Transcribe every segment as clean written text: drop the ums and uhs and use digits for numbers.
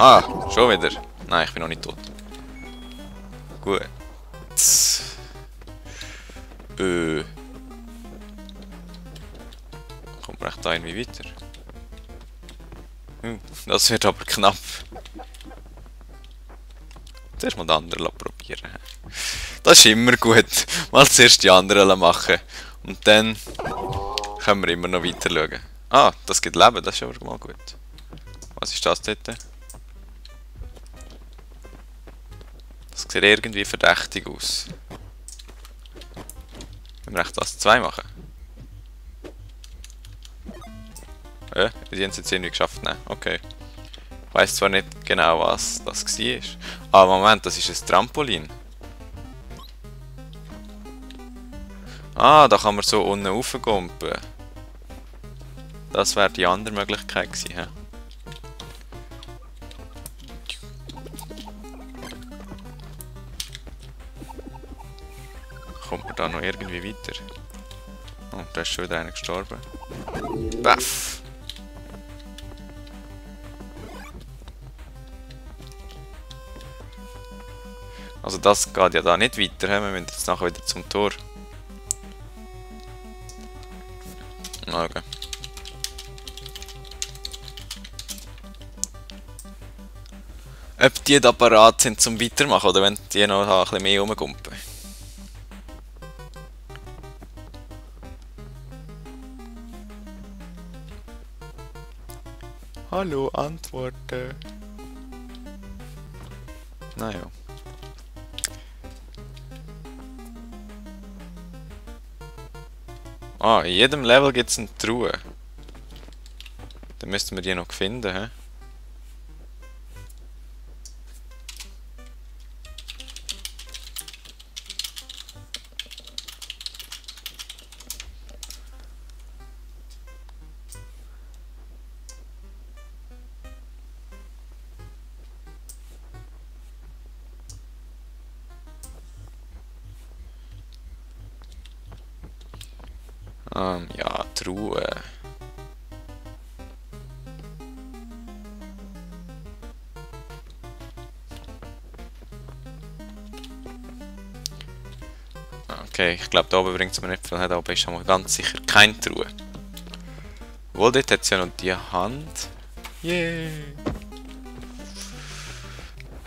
Ah, schon wieder. Nein, ich bin noch nicht tot. Gut. Kommt man echt da irgendwie weiter? Das wird aber knapp. Zuerst mal die anderen probieren. Das ist immer gut. Mal zuerst die anderen machen. Und dann können wir immer noch weiter schauen. Ah, das gibt Leben, das ist aber mal gut. Was ist das dort? Das sieht irgendwie verdächtig aus. Wenn wir echt das 2 machen? Die haben es jetzt irgendwie geschafft. Nein, okay. Ich weiss zwar nicht genau, was das war. Ah, Moment, das ist ein Trampolin. Ah, da kann man so unten raufgumpen. Das wäre die andere Möglichkeit gewesen. He? Kommt man da noch irgendwie weiter? Oh, da ist schon wieder einer gestorben. Baff! Also das geht ja da nicht weiter, he? Wir müssen jetzt nachher wieder zum Tor. Okay. Ob die da parat sind zum Weitermachen oder wenn die noch ein bisschen mehr rumgumpen. Hallo, antworten. Naja. Ah, in jedem Level gibt es eine Truhe. Dann müssten wir die noch finden, hä? Ja, Truhe. Okay, ich glaube, da oben bringt es mir nicht viel. Da oben ist schon mal ganz sicher keine Truhe. Wohl, dort hat es ja noch die Hand. Yeah!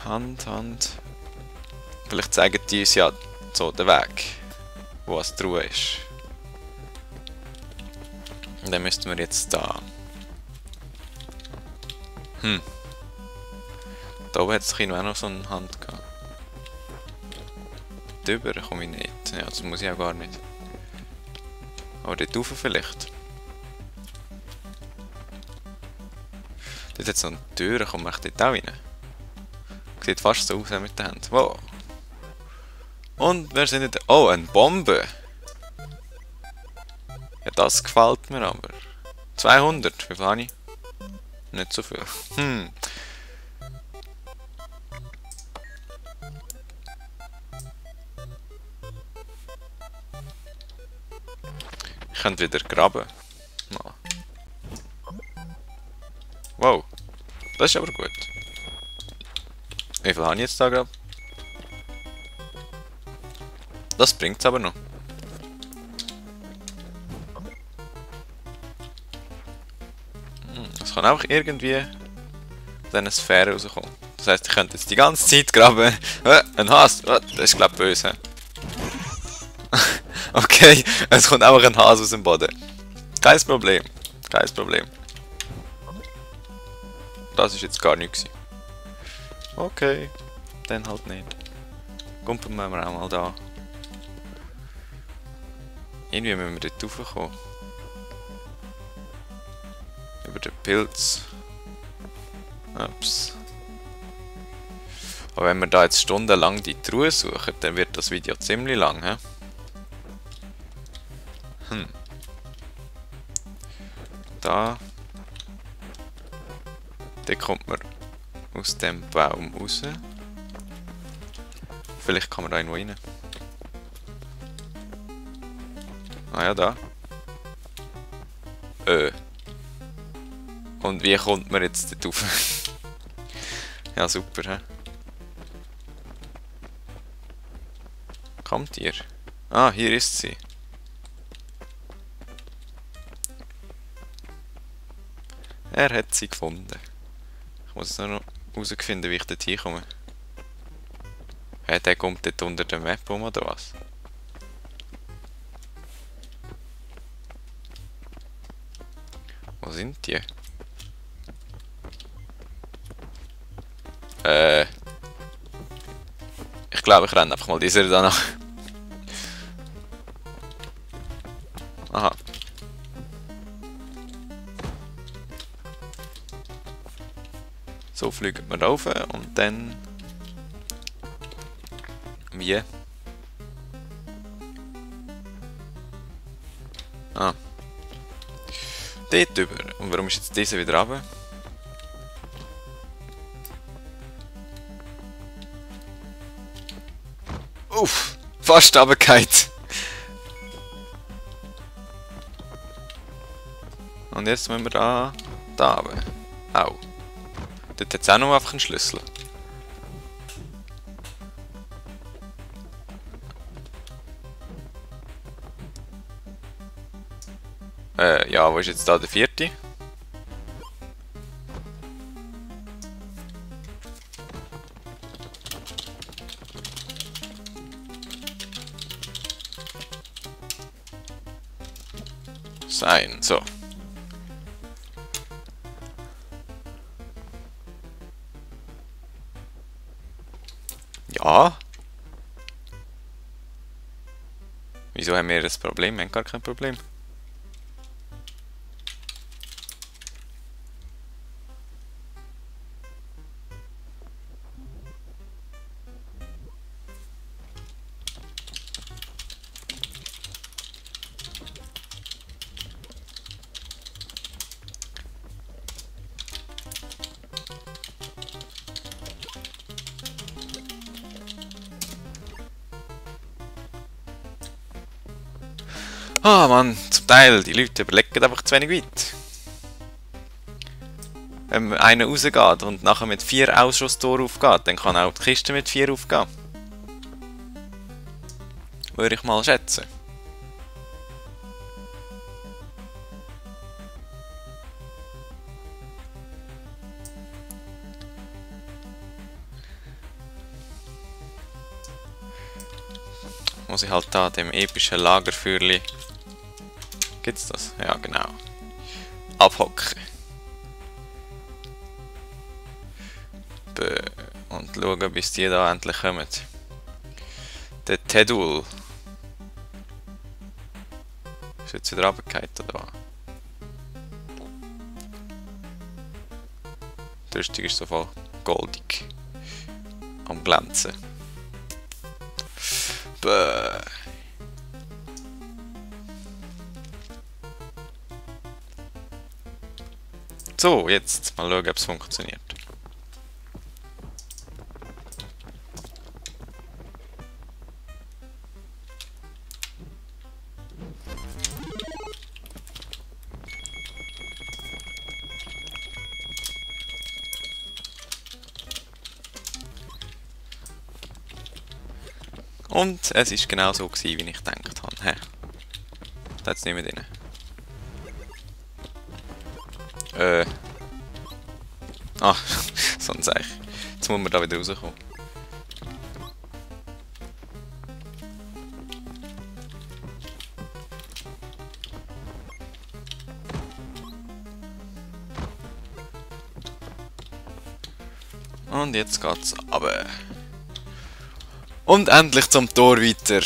Hand. Vielleicht zeigen die uns ja so den Weg, wo es Truhe ist. Und dann müssten wir jetzt da. Da oben hat es auch noch so eine Hand gehabt. Drüber komme ich nicht. Ja, das muss ich auch gar nicht. Aber dort rauf vielleicht. Dort hat es so eine Tür, kommt man dort auch rein. Sieht fast so aus mit der Hand. Wow. Und wer sind denn? Oh, eine Bombe! Ja, das gefällt mir aber. 200, wie viel habe ich? Nicht so viel. Ich könnte wieder graben. Mal. Wow, das ist aber gut. Wie viel habe ich jetzt da gerade? Das bringt es aber noch. Es kann auch irgendwie aus einer Sphäre rauskommen. Das heisst, ich könnte jetzt die ganze Zeit graben. Ein Hase! Das ist glaube ich böse. Okay, es kommt einfach ein Hase aus dem Boden. Kein Problem. Kein Problem. Das ist jetzt gar nichts. Okay, dann halt nicht. Gumpen wir auch mal da. Irgendwie müssen wir dort raufkommen. Über den Pilz. Ups. Aber wenn wir da jetzt stundenlang die Truhe suchen, dann wird das Video ziemlich lang, hä? Da kommt man aus dem Baum raus. Vielleicht kann man da irgendwo rein. Ah ja, da. Und wie kommt man jetzt dort rauf? Ja, super, hä? Kommt ihr? Ah, hier ist sie. Er hat sie gefunden. Ich muss nur noch herausfinden, wie ich dort hinkomme. Der kommt dort unter der Map um, oder was? Wo sind die? Ich glaube, ich renne einfach mal dieser danach. Aha. So fliegen wir rauf und dann... Wie? Ah. Dort über. Und warum ist jetzt dieser wieder runter? Uff! Fast runtergefallen! Und jetzt müssen wir da runter. Au. Dort hat es auch noch einfach einen Schlüssel. Ja, wo ist jetzt da der vierte? Sein, so. Ja. Wieso haben wir das Problem? Wir haben gar kein Problem. Ah Mann, zum Teil, die Leute überlegen einfach zu wenig weit. Wenn einer rausgeht und nachher mit 4 Ausschusstoren aufgeht, dann kann auch die Kiste mit 4 aufgehen. Würde ich mal schätzen. Muss ich halt da dem epischen Lagerfeuerli... Gibt's das? Ja, genau. Abhocken. Und schauen, bis die da endlich kommen. Der Tedul. Ist jetzt wieder runtergefallen, oder was? Die Rüstung ist so voll goldig. Am Glänzen. Bäh. So, jetzt mal schauen, ob es funktioniert. Und es war genau so, wie ich gedacht habe. Hä? Da hat es nicht mehr drin. Ah, so ein Zeichen. Jetzt muss man da wieder rauskommen. Und jetzt geht's runter. Und endlich zum Tor weiter.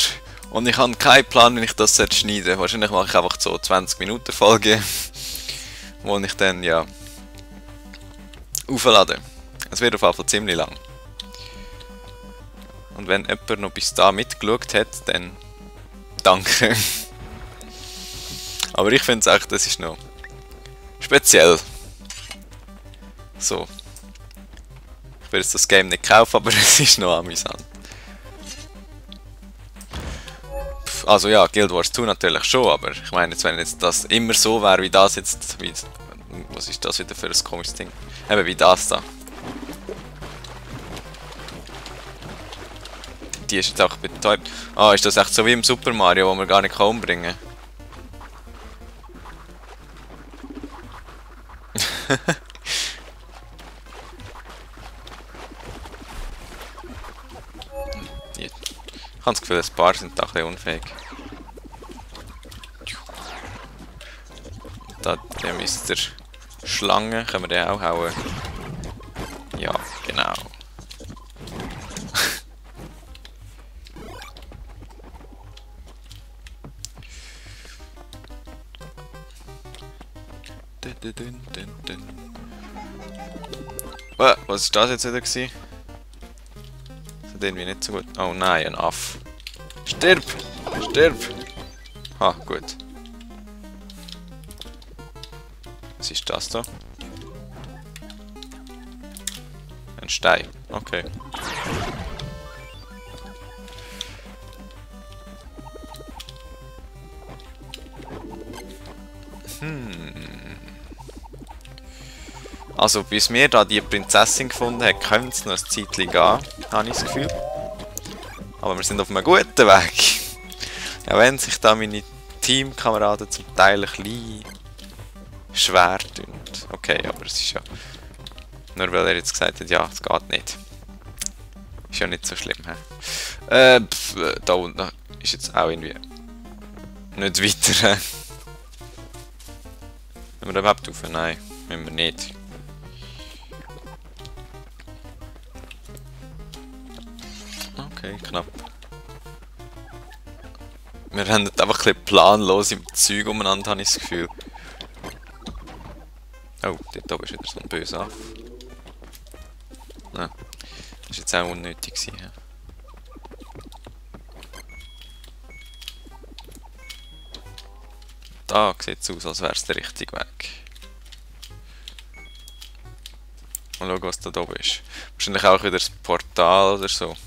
Und ich habe keinen Plan, wie ich das schneiden soll. Wahrscheinlich mache ich einfach so 20 Minuten Folge, wo ich dann ja auflade. Es wird auf jeden Fall ziemlich lang. Und wenn jemand noch bis da mitgeschaut hat, dann danke. Aber ich finde es echt, das ist noch speziell. So. Ich will jetzt das Game nicht kaufen, aber es ist noch amüsant. Also ja, Guild Wars 2 natürlich schon, aber ich meine, jetzt, wenn jetzt das immer so wäre wie das jetzt, was ist das wieder für ein komisches Ding? Eben wie das da. Die ist jetzt auch betäubt. Ah, ist das echt so wie im Super Mario, wo wir gar nicht umbringen kann? Ich habe das Gefühl, ein paar sind da ein bisschen unfähig. Da müsst ihr Schlangen, können wir den auch hauen? Ja, genau. Was ist das jetzt wieder gewesen? Das hat irgendwie nicht so gut. Oh nein, ein Aff. Stirb! Stirb! Ah, gut. Was ist das da? Ein Stein. Okay. Also, bis wir da die Prinzessin gefunden haben, könnte es noch ein Zeitchen gehen, habe ich das Gefühl. Aber wir sind auf einem guten Weg. Auch wenn sich da meine Teamkameraden zum Teil ein bisschen schwer tun. Okay, aber es ist ja... Nur weil er jetzt gesagt hat, ja, es geht nicht. Ist ja nicht so schlimm, hä? Da unten ist jetzt auch irgendwie... nicht weiter, hä? Müssen wir überhaupt rauf? Nein, müssen wir nicht. Okay, knapp. Wir rennen einfach ein bisschen planlos im Zeug umeinander, habe ich das Gefühl. Oh, dort oben ist wieder so ein böser Aff. Ja, das war jetzt auch unnötig gewesen. Ja. Da sieht es aus, als wäre es der richtige Weg. Mal schauen, was da oben ist. Wahrscheinlich auch wieder das Portal oder so.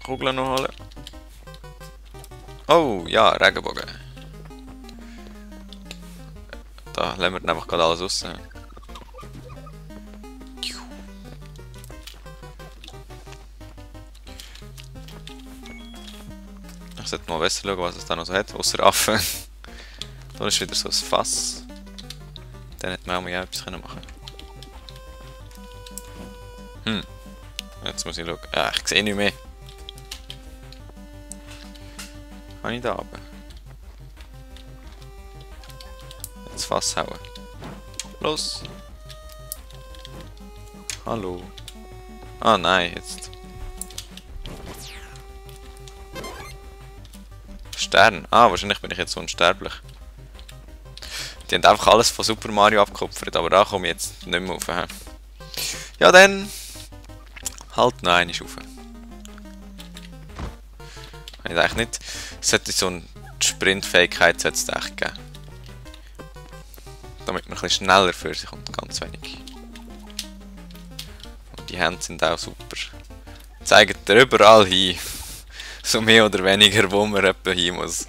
Kugeln noch holen. Oh, ja, Regenbogen. Da lassen wir dann einfach gerade alles raus. Ich sollte mal besser schauen, was es da noch so hat, außer Affen. Da ist wieder so ein Fass. Dann hätte man auch mal etwas machen können. Jetzt muss ich schauen. Ja, ich sehe nicht mehr. Kann ich da runter? Jetzt Fass hauen. Los! Hallo. Ah nein, jetzt. Stern. Ah, wahrscheinlich bin ich jetzt unsterblich. Die haben einfach alles von Super Mario abgekupfert, aber da komme ich jetzt nicht mehr rauf. Ja dann. Halt noch einmal rauf. Ich eigentlich nicht. Es sollte so eine Sprintfähigkeit sollte es echt geben. Damit man ein bisschen schneller für sich kommt, ganz wenig. Und die Hände sind auch super. Zeigen dir überall hin. So mehr oder weniger, wo man etwa hin muss.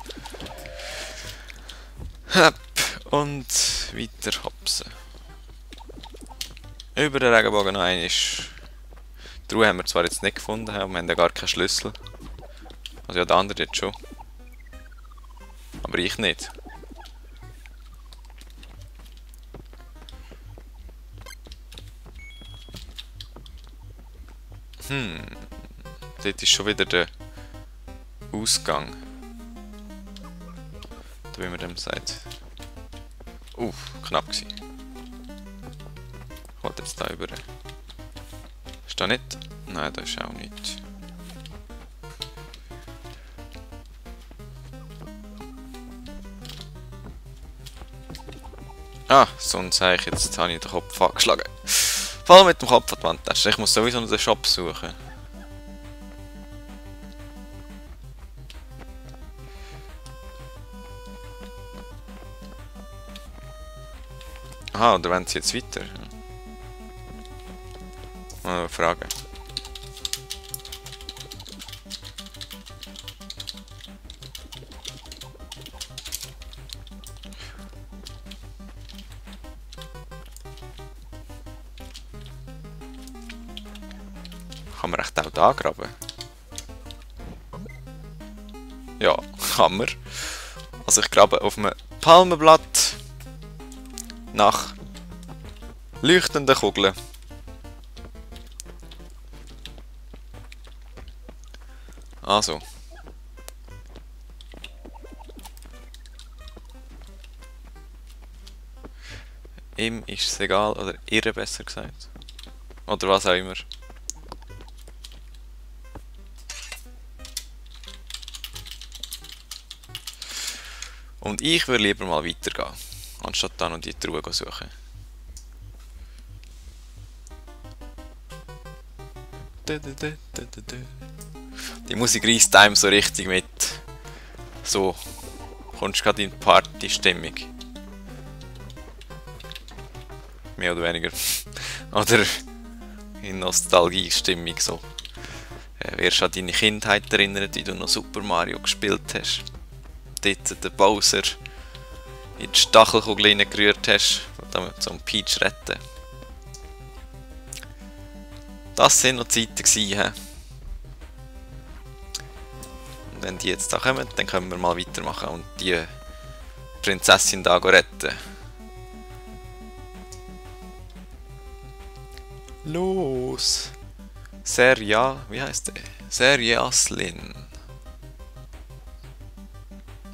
Und weiter hopsen. Über den Regenbogen noch einmal. Die Ruhe haben wir zwar jetzt nicht gefunden, aber wir haben ja gar keinen Schlüssel. Also ja, der andere jetzt schon. Aber ich nicht. Dort ist schon wieder der Ausgang. Da wie man dem sagt. Knapp gewesen. Ich wollte jetzt da über. Ist da nicht? Nein, da ist auch nicht. Ah, sonst habe ich jetzt habe ich den Kopf angeschlagen. Voll mit dem Kopf an die Wand. Ich muss sowieso noch den Shop suchen. Aha, oder wollen sie jetzt weiter? Mal fragen. Kann man echt auch da graben? Ja, kann man. Also ich grabe auf einem Palmenblatt nach leuchtenden Kugeln. Also. Ihm ist es egal, oder ihr besser gesagt. Oder was auch immer. Und ich würde lieber mal weitergehen, anstatt da noch die Truhe zu suchen. Die Musik reißt einem so richtig mit. So, kommst du gerade in Party-Stimmung. Mehr oder weniger. Oder in Nostalgie-Stimmung so. Wirst an deine Kindheit erinnert, wie du noch Super Mario gespielt hast. Dort den Bowser in die Stachelkugel reingerührt hast, damit zum Peach retten. Das sind noch Zeiten gewesen, he? Und wenn die jetzt da kommen, dann können wir mal weitermachen und die Prinzessin da retten. Los! Wie heißt der? Serjaslin.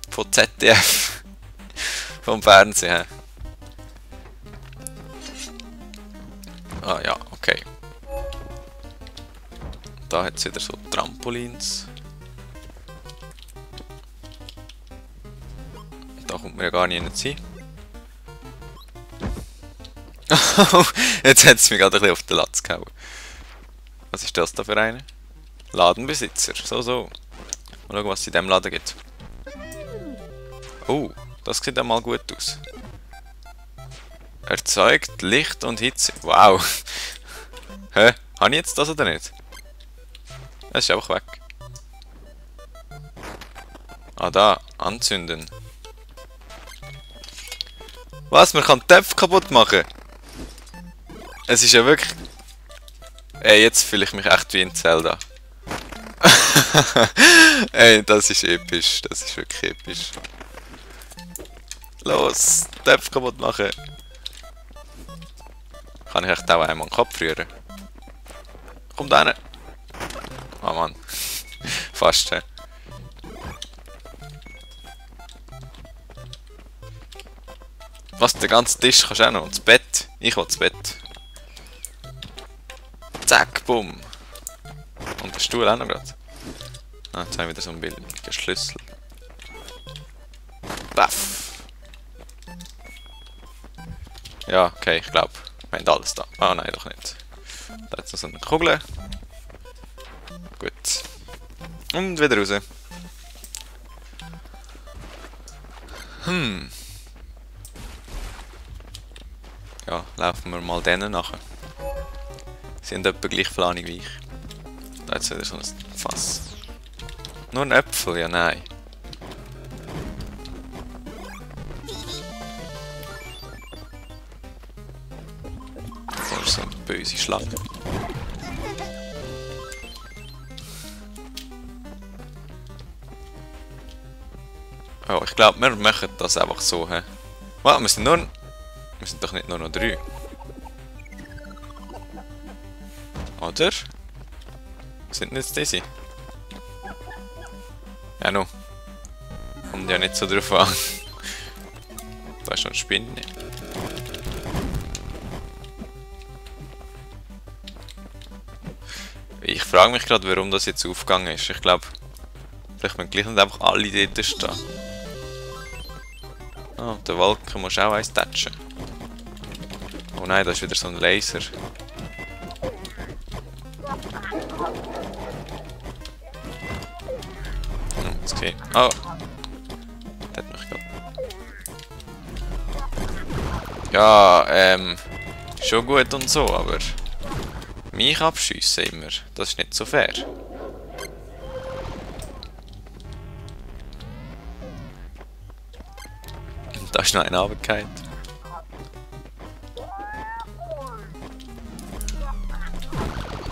Von ZDF. Vom Fernsehen. Ah ja, okay. Da hat es wieder so Trampolins. Da kommt man ja gar nicht hin. Jetzt hat es mich gerade ein bisschen auf den Latz gehauen. Was ist das da für eine? Ladenbesitzer. So. Mal schauen, was es in diesem Laden gibt. Oh, das sieht einmal gut aus. Erzeugt Licht und Hitze. Wow. Hä? Habe ich jetzt das oder nicht? Es ist einfach weg. Ah, da. Anzünden. Was? Man kann Töpfe kaputt machen? Es ist ja wirklich... Ey, jetzt fühle ich mich echt wie in Zelda. Ey, das ist episch. Das ist wirklich episch. Los, Töpfe kaputt machen. Kann ich echt auch einmal den Kopf rühren? Kommt rein. Ah, Mann. Fast, hä? Was, den ganzen Tisch kannst du auch noch? Und das Bett? Ich will das Bett. Zack, bumm. Und der Stuhl auch noch gerade. Ah, jetzt haben wir wieder so einen billigen Schlüssel. Baff. Ja, okay, ich glaube, wir haben alles da. Ah, nein, doch nicht. Da hat es noch so eine Kugel. Gut. Und wieder raus. Ja, laufen wir mal denen nachher. Sie haben etwa gleich viel Ahnung wie ich. Da hat es wieder so ein Fass. Nur ein Äpfel? Ja, nein. Da ist so eine böse Schlange. Oh, ich glaube, wir machen das einfach so, hä? Wow, wir sind doch nicht nur noch 3. Oder? Sind nicht diese? Ja, no. Kommt ja nicht so drauf an. Da ist schon eine Spinne. Ich frage mich gerade, warum das jetzt aufgegangen ist. Ich glaube, vielleicht müssen gleich nicht einfach alle dort stehen. Ah, der Wolken muss auch eins touchen. Oh nein, da ist wieder so ein Laser. Okay. Oh. Das hat mich gerade. Ja, schon gut und so, aber mich abschiessen immer. Das ist nicht so fair. Da ist noch ein runtergefallen.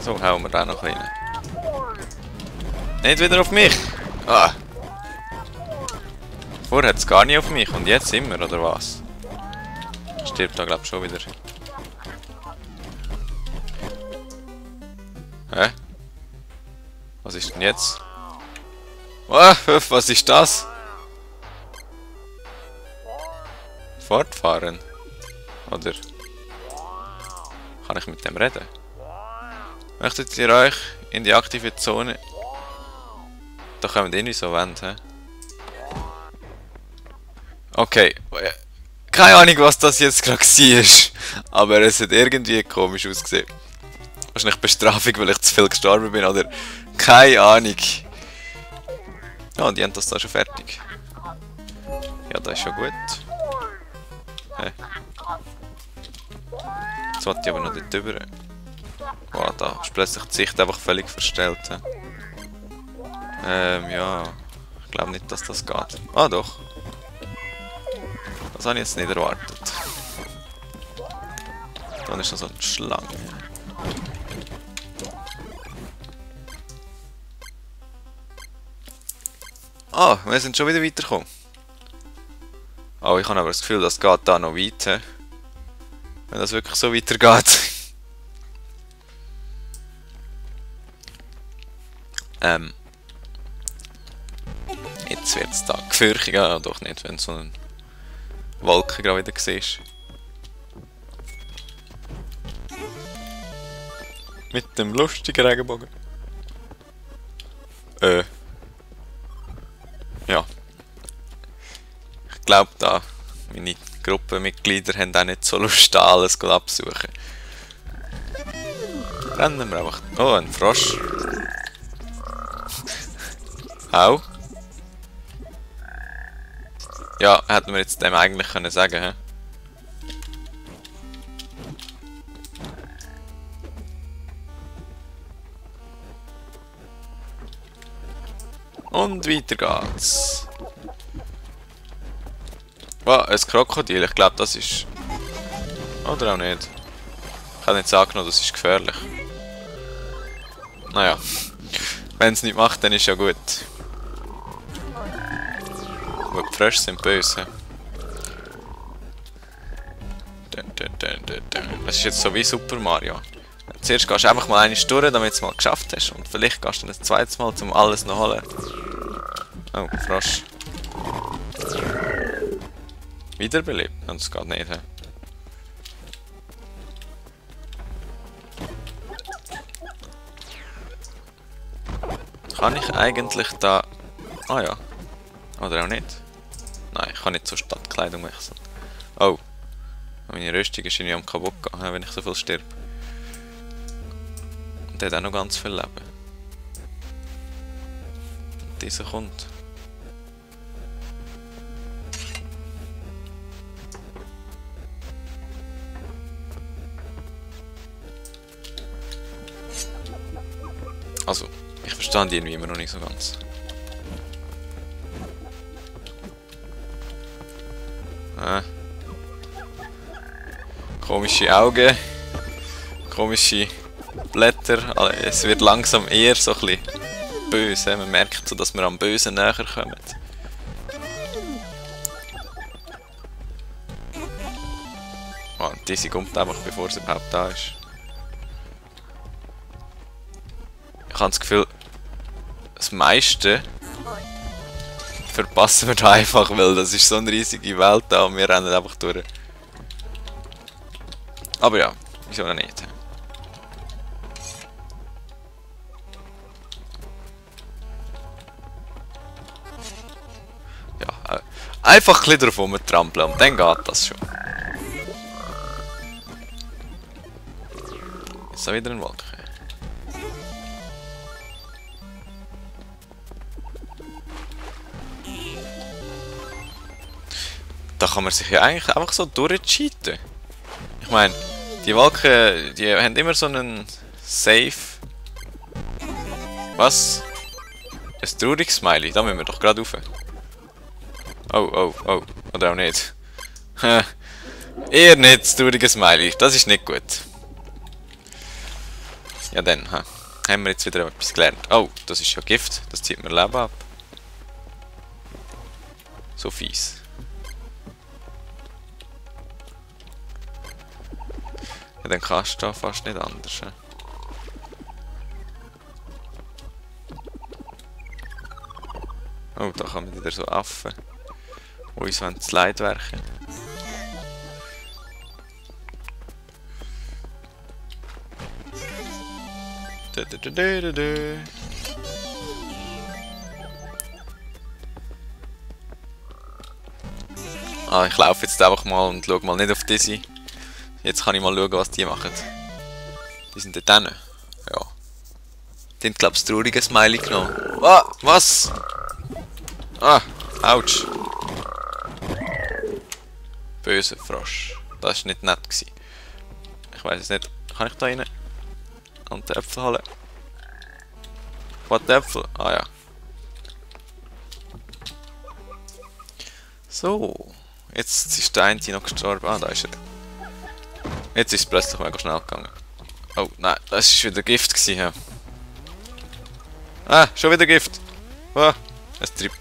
So, hauen wir da noch rein. Nicht wieder auf mich! Ah! Vorher hat es gar nicht auf mich und jetzt immer, oder was? Stirbt da, glaub ich, schon wieder. Hä? Was ist denn jetzt? Oh, was ist das? Fortfahren? Oder? Kann ich mit dem reden? Möchtet ihr euch in die aktive Zone... Da kommen wir irgendwie so Wände, hä? Okay. Keine Ahnung, was das jetzt gerade war. Aber es hat irgendwie komisch ausgesehen. Wahrscheinlich Bestrafung, weil ich zu viel gestorben bin, oder? Keine Ahnung. Ja, die haben das da schon fertig. Ja, das ist schon gut. Hä? Jetzt wollte ich aber noch dort drüber. Wow, da ist plötzlich die Sicht einfach völlig verstellt. Ja. Ich glaube nicht, dass das geht. Ah, doch. Das habe ich jetzt nicht erwartet. Dann ist noch so eine Schlange. Ah, wir sind schon wieder weitergekommen. Oh, ich habe aber das Gefühl, das geht da noch weiter. Wenn das wirklich so weitergeht. Jetzt wird es da gefürchtig. Ja, doch nicht, wenn so eine Wolke gerade wieder siehst. Mit dem lustigen Regenbogen. Ja. Ich glaube da, meine Gruppenmitglieder haben auch nicht so Lust, da alles abzusuchen. Rennen wir einfach. Oh, ein Frosch. Au. Ja, hätten wir jetzt dem eigentlich können sagen, hä? Und weiter geht's. Oh, ein Krokodil. Ich glaube, das ist... Oder auch nicht. Ich habe nicht angenommen, das ist gefährlich. Naja. Wenn es nicht macht, dann ist ja gut. Aber die Frösche sind böse. Das ist jetzt so wie Super Mario. Zuerst gehst du einfach mal eine Stunde, damit du es mal geschafft hast. Und vielleicht gehst du dann ein zweites Mal, um alles noch holen. Oh, Frosch. Wiederbelebt? Das geht nicht, he? Kann ich eigentlich da... Ah ja. Oder auch nicht? Nein, ich kann nicht zur Stadtkleidung wechseln. Oh. Meine Rüstung ist irgendwie am kaputt gehen, wenn ich so viel sterbe. Und der hat auch noch ganz viel Leben. Und dieser kommt. Also, ich verstehe die irgendwie immer noch nicht so ganz. Komische Augen, komische Blätter, es wird langsam eher so ein bisschen böse, man merkt so, dass wir am Bösen näher kommen. Oh, und diese kommt einfach, bevor sie überhaupt da ist. Ich habe das Gefühl, das meiste verpassen wir da einfach, weil das ist so eine riesige Welt da und wir rennen einfach durch. Aber ja, wieso noch nicht? Ja, einfach ein bisschen drauf rumtrampeln und dann geht das schon. Jetzt wieder eine Wolke. Da kann man sich ja eigentlich einfach so durchcheaten. Ich meine, die Wolken, die haben immer so einen Safe. Was? Ein trauriges Smiley, da müssen wir doch gerade rauf. Oh, oh, oh. Oder auch nicht. Eher nicht das traurige Smiley, das ist nicht gut. Ja dann, haben wir jetzt wieder etwas gelernt. Oh, das ist ja Gift, das zieht mir Leben ab. So fies. Ja, dann kannst du da fast nicht anders. Oh, da kommen wieder so Affen, die uns das Leid werken. Ah, ich laufe jetzt einfach mal und schaue mal nicht auf diese. Jetzt kann ich mal schauen, was die machen. Die sind dort hinten. Ja. Die haben, glaube ich, das traurige Smiley genommen. Ah, was? Ah, ouch. Böser Frosch. Das war nicht nett gewesen. Ich weiß es nicht. Kann ich da rein? Und den Äpfel holen? Was, der Äpfel? Ah ja. So. Jetzt ist der eine noch gestorben. Ah, da ist er. Jetzt ist es plötzlich mega schnell gegangen. Oh nein, das war wieder Gift gewesen. Ja. Ah, schon wieder Gift. Ah, es treibt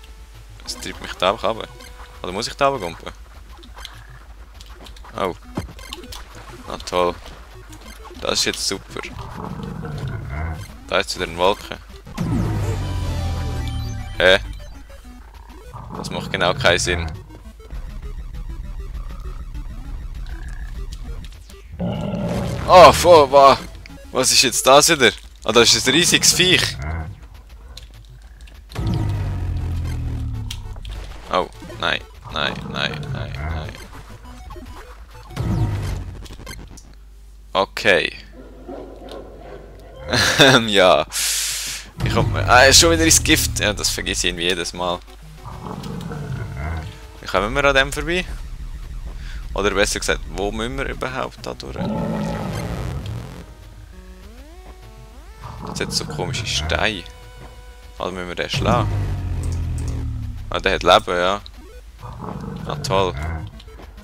mich da einfach runter. Oder muss ich da runtergumpen? Oh. Na toll. Das ist jetzt super. Da ist wieder eine Wolke. Hä? Das macht genau keinen Sinn. Oh, was ist jetzt das wieder? Ah, das ist ein riesiges Viech. Oh, nein, nein, nein, nein, nein. Okay. Ja. Ich hab mir... Ah, schon wieder ins Gift. Ja, das vergesse ich irgendwie jedes Mal. Wie kommen wir an dem vorbei? Oder besser gesagt, wo müssen wir überhaupt da durch? Das hat so komische Steine. Also müssen wir den schlagen? Ah, der hat Leben, ja. Ah, toll.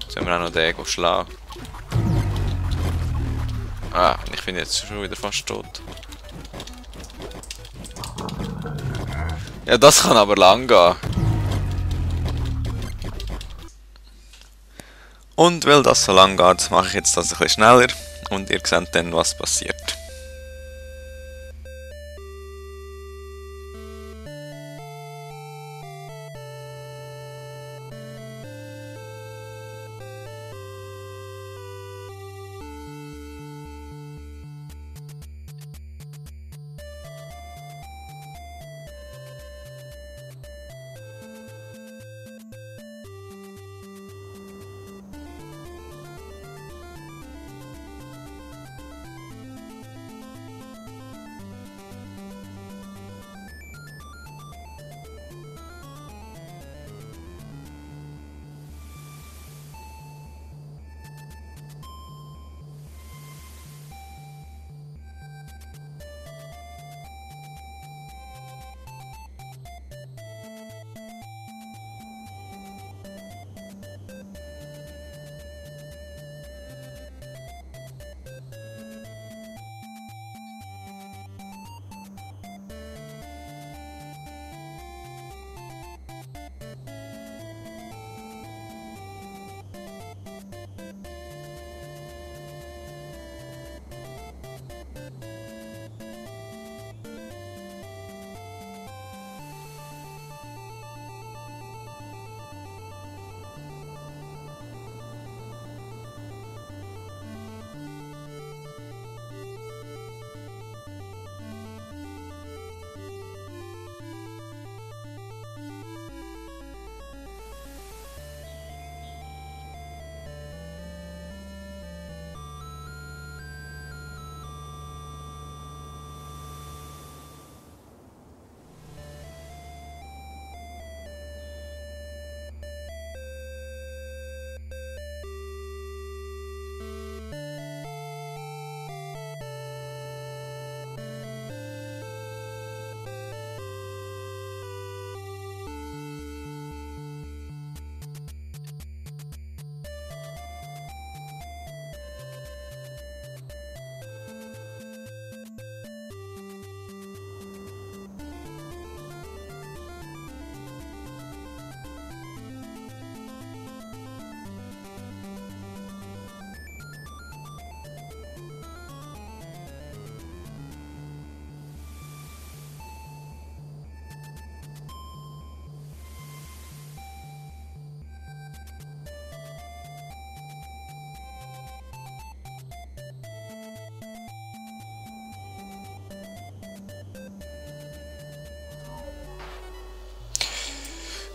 Jetzt müssen wir auch noch den schlagen. Ah, ich bin jetzt schon wieder fast tot. Ja, das kann aber lang gehen. Und weil das so lang geht, mache ich jetzt das ein bisschen schneller und ihr seht dann, was passiert.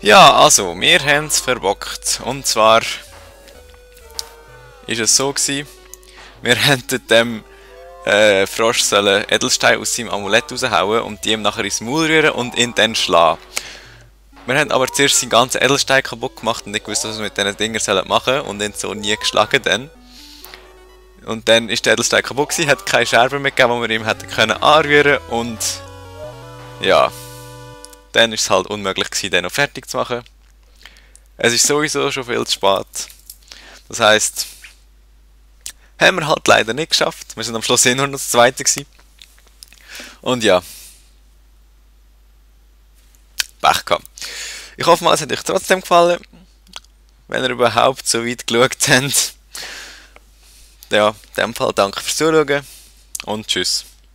Ja, also, wir haben es verbockt. Und zwar ist es so gewesen, wir haben dem Frosch sollen Edelsteine aus seinem Amulett raushauen und die ihm nachher ins Maul rühren und ihn dann schlagen. Wir haben aber zuerst seinen ganzen Edelstein kaputt gemacht und nicht gewusst, was wir mit diesen Dingern machen sollen und ihn so nie geschlagen dann. Und dann ist der Edelstein kaputt gewesen, hat keine Scherben mehr gegeben, die wir ihm hätten können anrühren und ja, dann ist es halt unmöglich gewesen, den noch fertig zu machen. Es ist sowieso schon viel zu spät. Das heisst, haben wir halt leider nicht geschafft. Wir sind am Schluss nur noch das Zweite gewesen. Und ja, Pech gehabt. Ich hoffe mal, es hat euch trotzdem gefallen. Wenn ihr überhaupt so weit geschaut habt. Ja, in dem Fall danke fürs Zuschauen und tschüss.